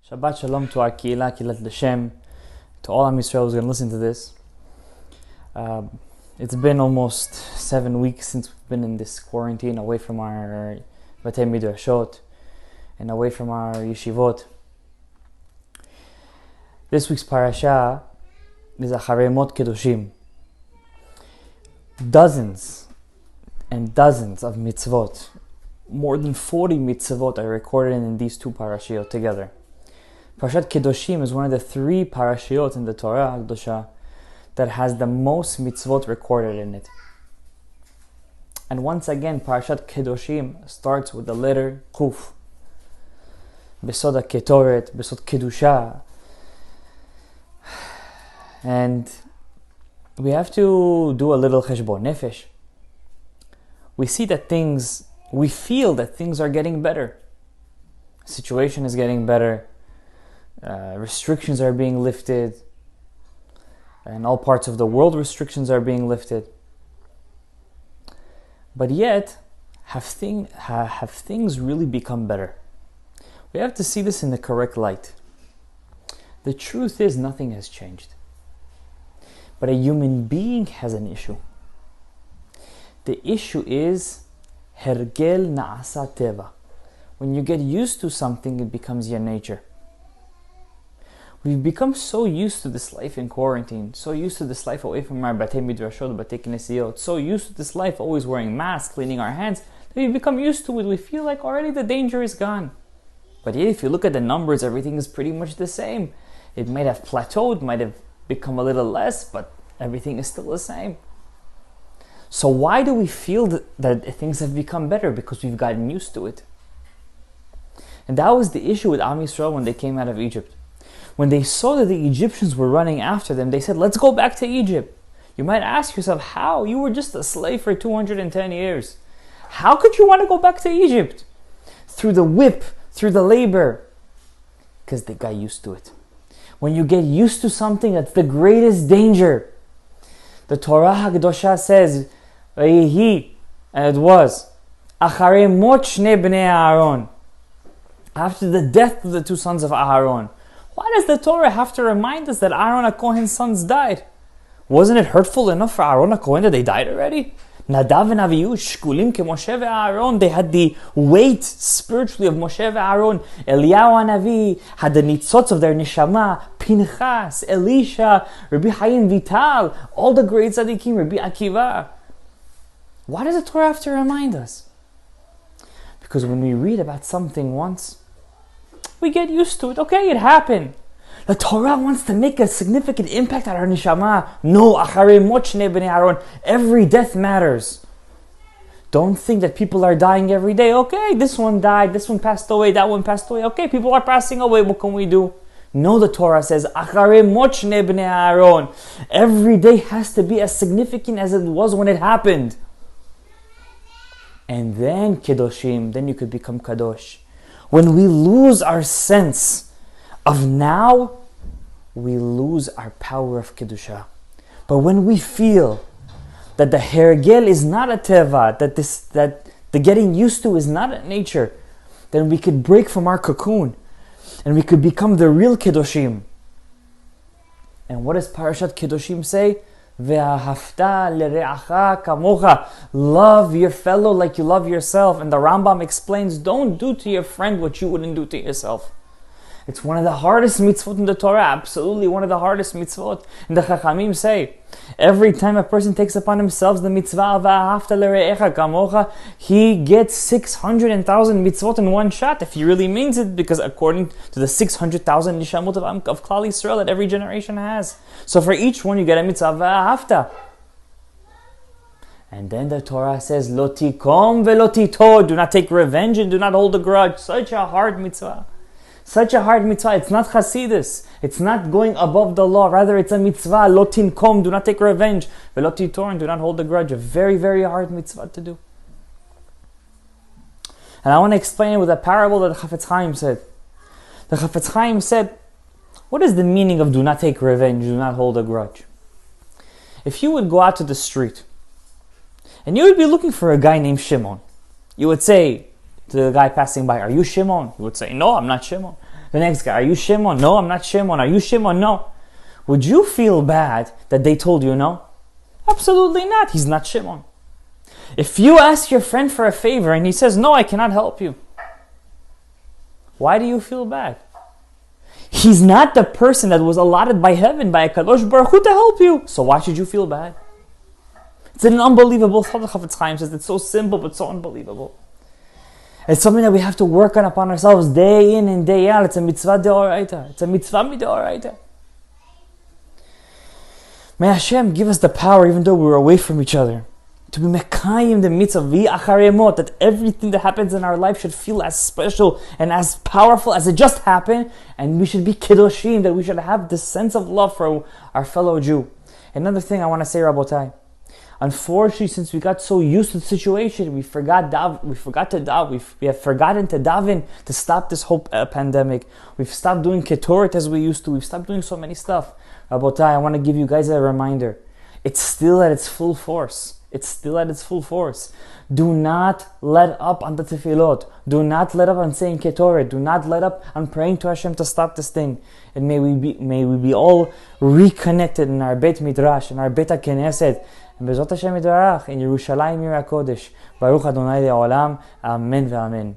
Shabbat Shalom to our Keilah, Hashem, to all Am Yisrael who's going to listen to this. It's been almost 7 weeks since we've been in this quarantine, away from our Batei Midrashot and away from our yeshivot. This week's parasha is Achrei Mot-Kedoshim. Dozens and dozens of mitzvot, more than 40 mitzvot are recorded in these two parashiot together. Parsha Kedoshim is one of the 3 parashiot in the Torah Akdosha that has the most mitzvot recorded in it. And once again, Parshat Kedoshim starts with the letter Kuf. Besod HaKetoret, Besod Kedusha. And we have to do a little cheshbon nefesh. We feel that things are getting better. Situation is getting better. Restrictions are being lifted. In all parts of the world, restrictions are being lifted. But yet, have things really become better? We have to see this in the correct light. The truth is, nothing has changed. But a human being has an issue. The issue is hergel na'asa teva. When you get used to something, it becomes your nature. We've become so used to this life in quarantine, so used to this life away from our Batei Midrashot, Batei Knesiyot, so used to this life always wearing masks, cleaning our hands, that we've become used to it. We feel like already the danger is gone. But yet, if you look at the numbers, everything is pretty much the same. It might have plateaued, might have become a little less, but everything is still the same. So why do we feel that things have become better? Because we've gotten used to it. And that was the issue with Am Yisrael when they came out of Egypt. When they saw that the Egyptians were running after them, they said, let's go back to Egypt. You might ask yourself, how? You were just a slave for 210 years. How could you want to go back to Egypt? Through the whip, through the labor. Because they got used to it. When you get used to something, that's the greatest danger. The Torah HaKedosha says, Vayihi, and it was, Achrei Mot Shnei Bnei Aaron. After the death of the 2 sons of Aaron. Why does the Torah have to remind us that Aaron HaKohen's sons died? Wasn't it hurtful enough for Aaron HaKohen that they died already? Nadav and Avihu, shkulim ke Moshe ve'Aaron. They had the weight spiritually of Moshe ve'Aaron. Eliyahu Hanavi had the nitzotz of their neshama. Pinchas, Elisha, Rabbi Chaim Vital, all the great tzaddikim, Rabbi Akiva. Why does the Torah have to remind us? Because when we read about something once, we get used to it. Okay, it happened. The Torah wants to make a significant impact on our neshama. No, Achrei Mot Shnei Bnei Aaron. Every death matters. Don't think that people are dying every day. Okay, this one died, this one passed away, that one passed away. Okay, people are passing away. What can we do? No, the Torah says, Achrei Mot Shnei Bnei Aaron. Every day has to be as significant as it was when it happened. And then Kedoshim, then you could become Kadosh. When we lose our sense of now, we lose our power of Kedusha. But when we feel that the hergel is not a teva, that the getting used to is not a nature, then we could break from our cocoon and we could become the real Kedoshim. And what does Parashat Kedoshim say? Ve'ahavta l're'acha kamocha. Love your fellow like you love yourself. And the Rambam explains, don't do to your friend what you wouldn't do to yourself. It's one of the hardest mitzvot in the Torah, absolutely one of the hardest mitzvot. And the Chachamim say, every time a person takes upon himself the mitzvah ve'ahavta l're'acha kamocha, he gets 600,000 mitzvot in one shot, if he really means it, because according to the 600,000 nishamot of Klal Yisrael that every generation has. So for each one you get a mitzvah ve'ahavta. And then the Torah says, Lo tikom ve'lo titod, do not take revenge and do not hold a grudge. Such a hard mitzvah. Such a hard mitzvah. It's not chasidus. It's not going above the law. Rather, it's a mitzvah. Lo tinkom, do not take revenge. Ve'lo titor, do not hold a grudge. A very, very hard mitzvah to do. And I want to explain it with a parable that the Chafetz Chaim said. The Chafetz Chaim said, what is the meaning of do not take revenge, do not hold a grudge? If you would go out to the street and you would be looking for a guy named Shimon, you would say, to the guy passing by, "Are you Shimon?" He would say, "No, I'm not Shimon." The next guy, are you Shimon? No, I'm not Shimon. Are you Shimon? No. Would you feel bad that they told you no? Absolutely not. He's not Shimon. If you ask your friend for a favor and he says, no, I cannot help you, why do you feel bad? He's not the person that was allotted by heaven, by a Kadosh Baruch Hu to help you. So why should you feel bad? It's an unbelievable thought. Chafetz Chaim says it's so simple but so unbelievable. It's something that we have to work on upon ourselves day in and day out. It's a mitzvah deoraita. It's a mitzvah midoraita. May Hashem give us the power, even though we're away from each other, to be mekayim the mitzvah Achrei Mot, that everything that happens in our life should feel as special and as powerful as it just happened, and we should be kiddushim, that we should have this sense of love for our fellow Jew. Another thing I want to say, Rabotai, unfortunately, since we got so used to the situation, we have forgotten to daven to stop this whole pandemic. We've stopped doing ketoret as we used to. We've stopped doing so many stuff. Rabotai, I want to give you guys a reminder. It's still at its full force. It's still at its full force. Do not let up on the tefillot. Do not let up on saying ketoret. Do not let up on praying to Hashem to stop this thing. And may we be all reconnected in our Beit Midrash, in our Beit HaKnesset, and Bezot Hashem Yitbarach, in Yerushalayim Yir HaKodesh. Baruch Adonai Le'olam. Amen ve'amen.